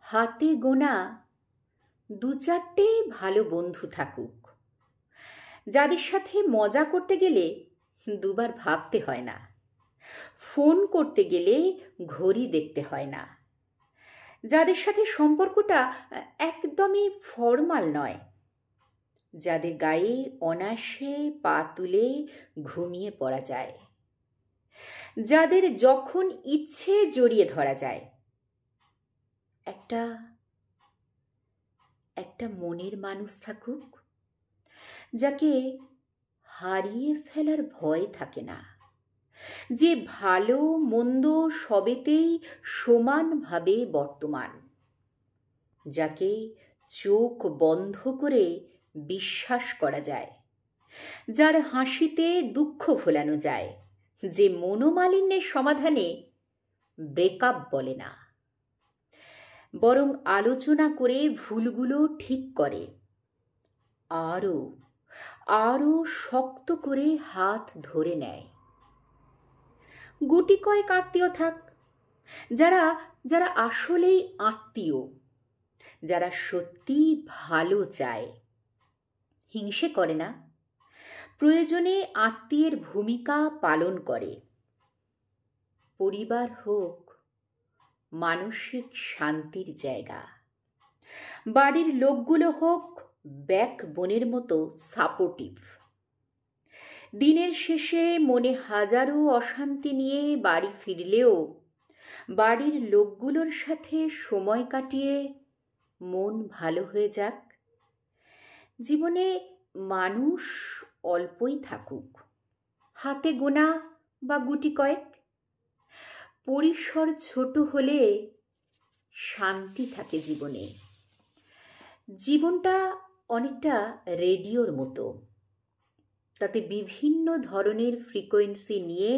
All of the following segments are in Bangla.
হাতে গোনা দু চারটে ভালো বন্ধু থাকুক, যাদের সাথে মজা করতে গেলে দুবার ভাবতে হয় না, ফোন করতে গেলে ঘড়ি দেখতে হয় না, যাদের সাথে সম্পর্কটা একদমই ফর্মাল নয়, যাদের গায়ে অনায়াসে পা তুলে ঘুমিয়ে পড়া যায়, যাদের যখন ইচ্ছে জড়িয়ে ধরা যায়। একটা একটা মনের মানুষ থাকুক, যাকে হারিয়ে ফেলার ভয় থাকে না, যে ভালো মন্দ সবেতেই সমানভাবে বর্তমান, যাকে চোখ বন্ধ করে বিশ্বাস করা যায়, যার হাসিতে দুঃখ ভোলানো যায়, যে মনোমালিন্যের সমাধানে ব্রেকআপ বলে না, বরং আলোচনা করে ভুলগুলো ঠিক করে, আরও আরও শক্ত করে হাত ধরে নেয়। গুটি কয়েক আত্মীয় থাক, যারা যারা আসলেই আত্মীয়, যারা সত্যি ভালো চায়, হিংসে করে না, প্রয়োজনে আত্মীয়ের ভূমিকা পালন করে। পরিবার হোক মানসিক শান্তির জায়গা, বাড়ির লোকগুলো হোক ব্যাকবোনের মতো সাপোর্টিভ। দিনের শেষে মনে হাজারো অশান্তি নিয়ে বাড়ি ফিরলেও বাড়ির লোকগুলোর সাথে সময় কাটিয়ে মন ভালো হয়ে যাক। জীবনে মানুষ অল্পই থাকুক, হাতে গোনা বা গুটি কয়েক, পরিসর ছোট হলে শান্তি থাকে জীবনে। জীবনটা অনেকটা রেডিওর মতো, তাতে বিভিন্ন ধরনের ফ্রিকোয়েন্সি নিয়ে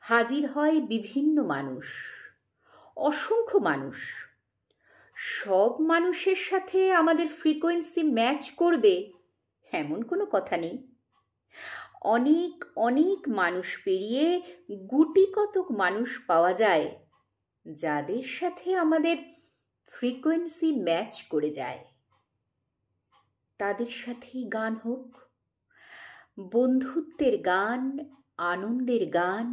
হাজির হয় বিভিন্ন মানুষ, অসংখ্য মানুষ। সব মানুষের সাথে আমাদের ফ্রিকোয়েন্সি ম্যাচ করবে এমন কোনো কথা নেই। অনেক অনেক মানুষ পেরিয়ে গুটি কতক মানুষ পাওয়া যায়, যাদের সাথে আমাদের ফ্রিকোয়েন্সি ম্যাচ করে যায়। তাদের সাথেই গান হোক, বন্ধুত্বের গান, আনন্দের গান,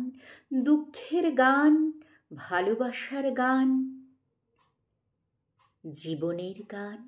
দুঃখের গান, ভালোবাসার গান, জীবনের গান।